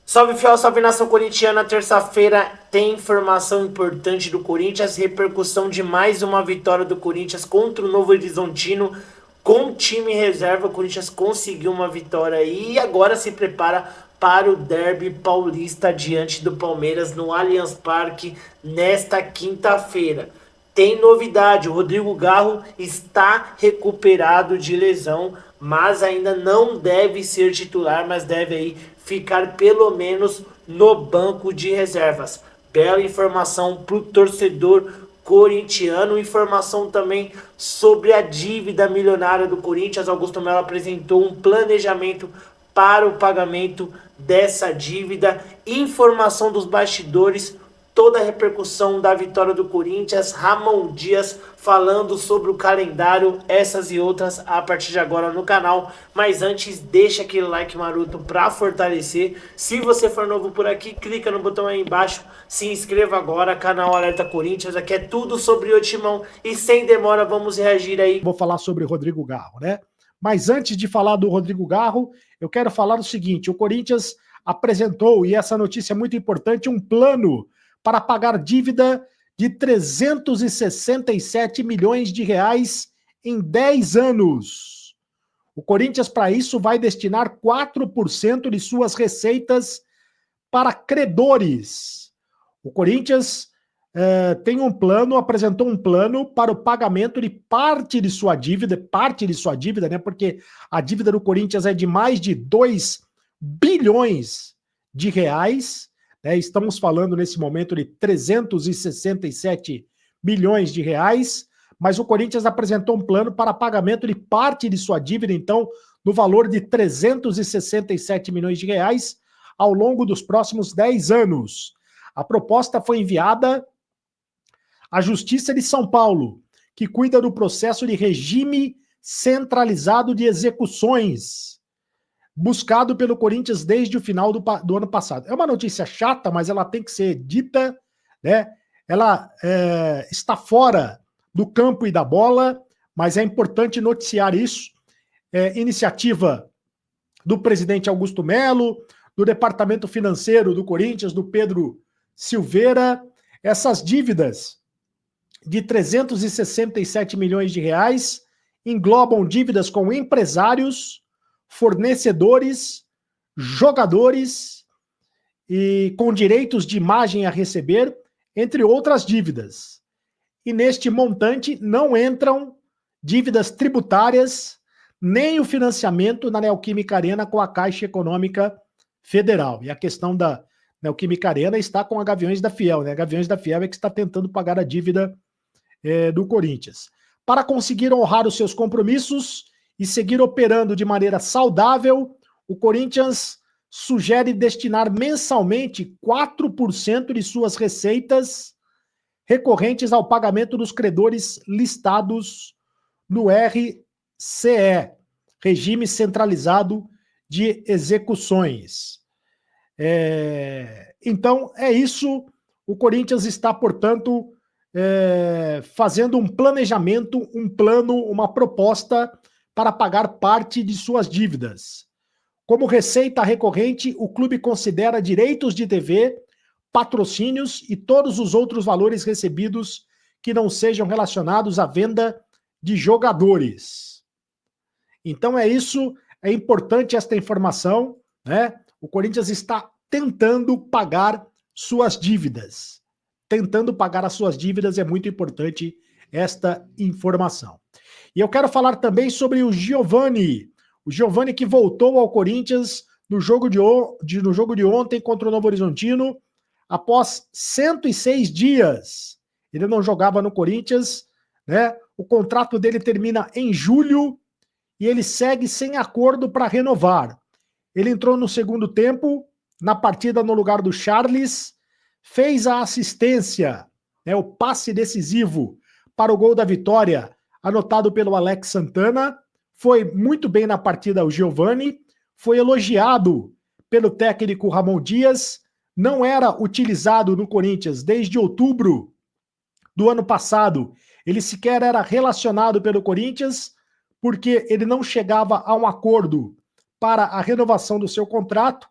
Salve fiel, salve nação corintiana. Terça-feira tem informação importante do Corinthians, repercussão de mais uma vitória do Corinthians contra o Novo Horizontino com time reserva. O Corinthians conseguiu uma vitória e agora se prepara para o derby paulista diante do Palmeiras no Allianz Parque nesta quinta-feira. Tem novidade, o Rodrigo Garro está recuperado de lesão, mas ainda não deve ser titular, mas deve aí ficar pelo menos no banco de reservas. Bela informação para o torcedor corintiano, informação também sobre a dívida milionária do Corinthians. Augusto Melo apresentou um planejamento para o pagamento dessa dívida, informação dos bastidores, toda a repercussão da vitória do Corinthians, Ramon Dias falando sobre o calendário, essas e outras a partir de agora no canal. Mas antes, deixa aquele like maroto para fortalecer. Se você for novo por aqui, clica no botão aí embaixo, se inscreva agora, canal Alerta Corinthians, aqui é tudo sobre o Timão e sem demora vamos reagir aí. Vou falar sobre o Rodrigo Garro, né? Mas antes de falar do Rodrigo Garro, eu quero falar o seguinte: o Corinthians apresentou, e essa notícia é muito importante, um plano para pagar dívida de 367 milhões de reais em 10 anos. O Corinthians, para isso, vai destinar 4% de suas receitas para credores. O Corinthians tem um plano, apresentou um plano para o pagamento de parte de sua dívida, né? Porque a dívida do Corinthians é de mais de 2 bilhões de reais. Estamos falando nesse momento de 367 milhões de reais, mas o Corinthians apresentou um plano para pagamento de parte de sua dívida, então, no valor de 367 milhões de reais ao longo dos próximos 10 anos. A proposta foi enviada à Justiça de São Paulo, que cuida do processo de regime centralizado de execuções, buscado pelo Corinthians desde o final do ano passado. É uma notícia chata, mas ela tem que ser dita, né? Ela está fora do campo e da bola, mas é importante noticiar isso. Iniciativa do presidente Augusto Melo, do departamento financeiro do Corinthians, do Pedro Silveira. Essas dívidas de 367 milhões de reais englobam dívidas com empresários, fornecedores, jogadores e com direitos de imagem a receber, entre outras dívidas. E neste montante não entram dívidas tributárias, nem o financiamento na Neoquímica Arena com a Caixa Econômica Federal. E a questão da Neoquímica Arena está com a Gaviões da Fiel, né? A Gaviões da Fiel é que está tentando pagar a dívida do Corinthians. Para conseguir honrar os seus compromissos e seguir operando de maneira saudável, o Corinthians sugere destinar mensalmente 4% de suas receitas recorrentes ao pagamento dos credores listados no RCE, Regime Centralizado de Execuções. Então, é isso. O Corinthians está, portanto, fazendo um planejamento, um plano, uma proposta para pagar parte de suas dívidas. Como receita recorrente, o clube considera direitos de TV, patrocínios e todos os outros valores recebidos que não sejam relacionados à venda de jogadores. Então é isso, é importante esta informação, né? O Corinthians está tentando pagar suas dívidas. Tentando pagar as suas dívidas, é muito importante esta informação. E eu quero falar também sobre o Giovani que voltou ao Corinthians no jogo de ontem contra o Novo Horizontino, após 106 dias. Ele não jogava no Corinthians, né? O contrato dele termina em julho e ele segue sem acordo para renovar. Ele entrou no segundo tempo, na partida no lugar do Charles, fez a assistência, né, o passe decisivo para o gol da vitória, anotado pelo Alex Santana. Foi muito bem na partida o Giovani, foi elogiado pelo técnico Ramon Dias, não era utilizado no Corinthians desde outubro do ano passado, ele sequer era relacionado pelo Corinthians, porque ele não chegava a um acordo para a renovação do seu contrato,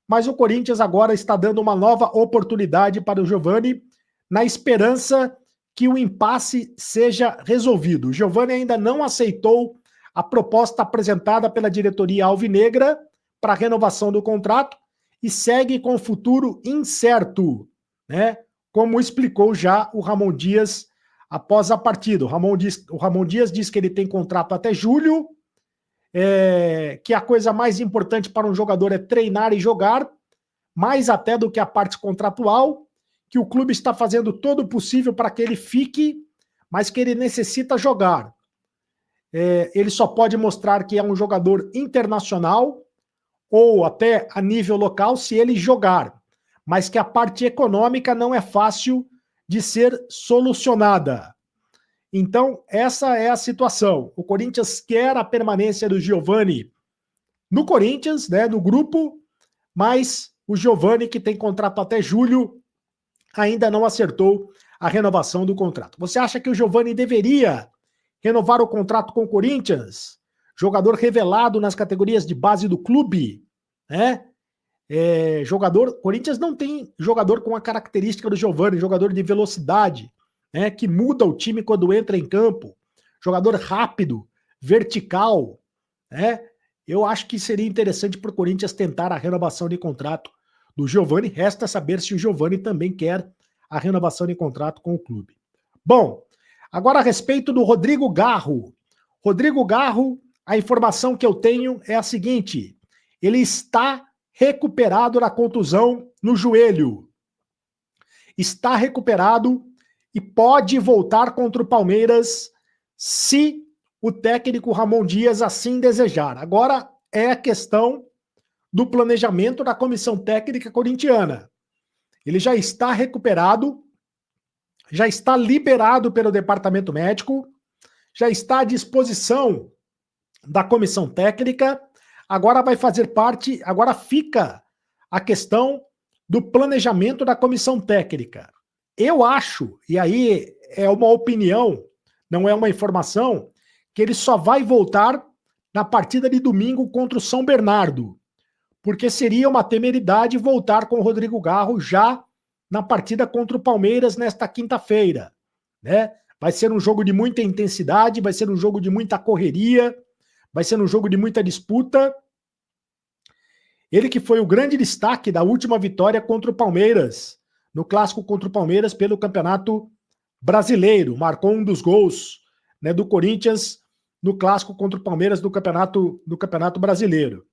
mas o Corinthians agora está dando uma nova oportunidade para o Giovani, na esperança que o impasse seja resolvido. O Giovani ainda não aceitou a proposta apresentada pela diretoria alvinegra para a renovação do contrato e segue com o futuro incerto, né? Como explicou já o Ramon Dias após a partida. O Ramon Dias diz que ele tem contrato até julho, que a coisa mais importante para um jogador é treinar e jogar, mais até do que a parte contratual, que o clube está fazendo todo o possível para que ele fique, mas que ele necessita jogar. Ele só pode mostrar que é um jogador internacional ou até a nível local se ele jogar, mas que a parte econômica não é fácil de ser solucionada. Então, essa é a situação. O Corinthians quer a permanência do Giovani no Corinthians, né, no grupo, mas o Giovani, que tem contrato até julho, ainda não acertou a renovação do contrato. Você acha que o Giovani deveria renovar o contrato com o Corinthians? Jogador revelado nas categorias de base do clube, né? Corinthians não tem jogador com a característica do Giovani, jogador de velocidade, né, que muda o time quando entra em campo, jogador rápido, vertical, né? Eu acho que seria interessante para o Corinthians tentar a renovação de contrato do Giovani. Resta saber se o Giovani também quer a renovação de contrato com o clube. Bom, agora a respeito do Rodrigo Garro. Rodrigo Garro, a informação que eu tenho é a seguinte: ele está recuperado da contusão no joelho. Está recuperado e pode voltar contra o Palmeiras se o técnico Ramon Dias assim desejar. Agora é a questão do planejamento da comissão técnica corintiana. Ele já está recuperado, já está liberado pelo departamento médico, já está à disposição da comissão técnica, agora vai fazer parte, agora fica a questão do planejamento da comissão técnica. Eu acho, e aí é uma opinião, não é uma informação, que ele só vai voltar na partida de domingo contra o São Bernardo, porque seria uma temeridade voltar com o Rodrigo Garro já na partida contra o Palmeiras nesta quinta-feira, né? Vai ser um jogo de muita intensidade, vai ser um jogo de muita correria, vai ser um jogo de muita disputa. Ele que foi o grande destaque da última vitória contra o Palmeiras, no clássico contra o Palmeiras pelo Campeonato Brasileiro, marcou um dos gols, né, do Corinthians no clássico contra o Palmeiras do Campeonato Brasileiro.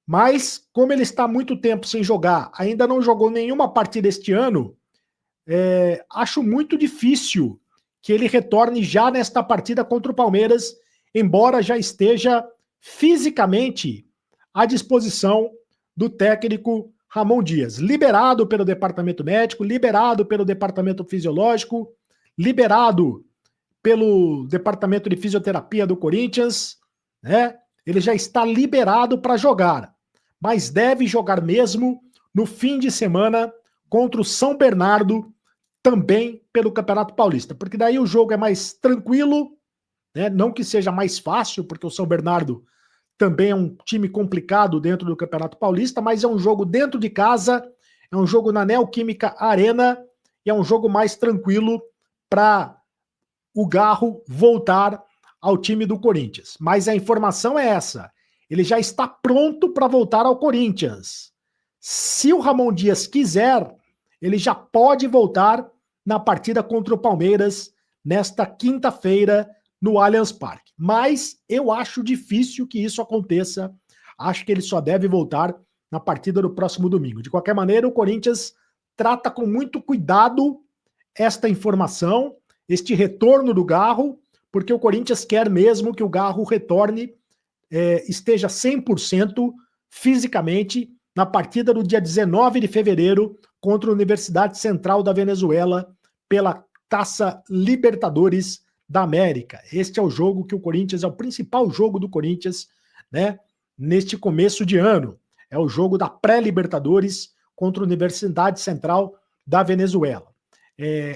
Mas, como ele está há muito tempo sem jogar, ainda não jogou nenhuma partida este ano, acho muito difícil que ele retorne já nesta partida contra o Palmeiras, embora já esteja fisicamente à disposição do técnico Ramon Dias, liberado pelo departamento médico, liberado pelo departamento fisiológico, liberado pelo departamento de fisioterapia do Corinthians, né? Ele já está liberado para jogar, mas deve jogar mesmo no fim de semana contra o São Bernardo, também pelo Campeonato Paulista, porque daí o jogo é mais tranquilo, né? Não que seja mais fácil, porque o São Bernardo também é um time complicado dentro do Campeonato Paulista, mas é um jogo dentro de casa, é um jogo na Neoquímica Arena, e é um jogo mais tranquilo para o Garro voltar ao time do Corinthians. Mas a informação é essa: ele já está pronto para voltar ao Corinthians. Se o Ramon Dias quiser, ele já pode voltar na partida contra o Palmeiras nesta quinta-feira no Allianz Parque. Mas eu acho difícil que isso aconteça. Acho que ele só deve voltar na partida do próximo domingo. De qualquer maneira, o Corinthians trata com muito cuidado esta informação, este retorno do Garro, porque o Corinthians quer mesmo que o Garro retorne, esteja 100% fisicamente na partida do dia 19 de fevereiro contra a Universidade Central da Venezuela pela Taça Libertadores da América. Este é o jogo que o Corinthians, é o principal jogo do Corinthians, né, neste começo de ano. É o jogo da pré-Libertadores contra a Universidade Central da Venezuela.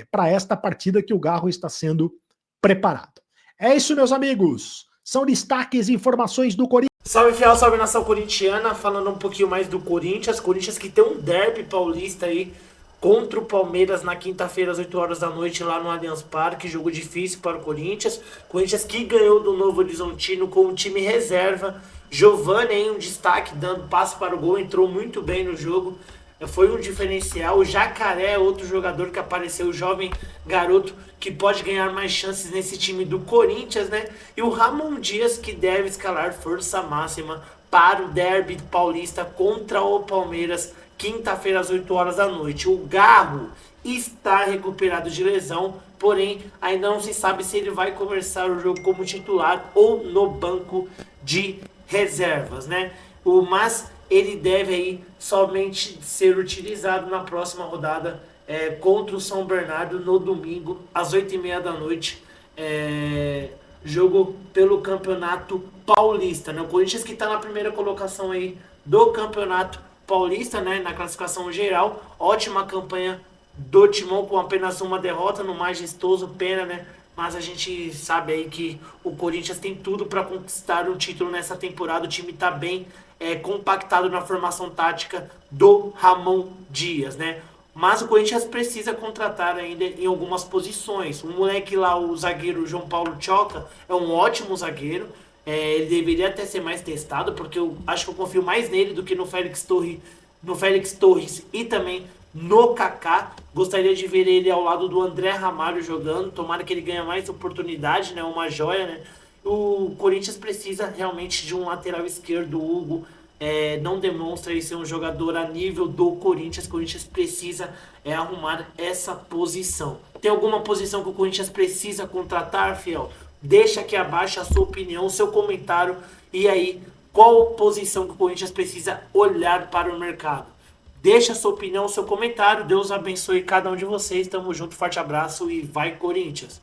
Para esta partida que o Garro está sendo preparado. É isso, meus amigos. São destaques e informações do Corinthians. Salve fiel, salve nação corintiana, falando um pouquinho mais do Corinthians. Corinthians que tem um derby paulista aí contra o Palmeiras na quinta-feira às 8 horas da noite lá no Allianz Parque. Jogo difícil para o Corinthians. Corinthians que ganhou do Novo Horizontino com o time reserva. Giovani aí um destaque, dando passe para o gol, entrou muito bem no jogo. Foi um diferencial. O Jacaré, outro jogador que apareceu, o jovem garoto que pode ganhar mais chances nesse time do Corinthians, né? E o Ramon Dias que deve escalar força máxima para o derby paulista contra o Palmeiras, quinta-feira às 8 horas da noite. O Garro está recuperado de lesão, porém ainda não se sabe se ele vai começar o jogo como titular ou no banco de reservas, né? Mas ele deve aí somente ser utilizado na próxima rodada contra o São Bernardo no domingo às 8h30 da noite, jogo pelo Campeonato Paulista, né? O Corinthians que está na primeira colocação aí do Campeonato Paulista, né? Na classificação geral, ótima campanha do Timão com apenas uma derrota no majestoso, pena, né? Mas a gente sabe aí que o Corinthians tem tudo para conquistar um título nessa temporada. O time está bem compactado na formação tática do Ramon Dias, né? Mas o Corinthians precisa contratar ainda em algumas posições. O moleque lá, o zagueiro João Paulo Tchoca, é um ótimo zagueiro. Ele deveria até ser mais testado, porque eu acho que eu confio mais nele do que no Félix Torres e também no Kaká. Gostaria de ver ele ao lado do André Ramalho jogando. Tomara que ele ganhe mais oportunidade, né? Uma joia, né? O Corinthians precisa realmente de um lateral esquerdo. O Hugo não demonstra aí ser um jogador a nível do Corinthians. O Corinthians precisa arrumar essa posição. Tem alguma posição que o Corinthians precisa contratar, fiel? Deixa aqui abaixo a sua opinião, o seu comentário. E aí, qual posição que o Corinthians precisa olhar para o mercado? Deixa a sua opinião, o seu comentário. Deus abençoe cada um de vocês. Tamo junto, forte abraço e vai Corinthians!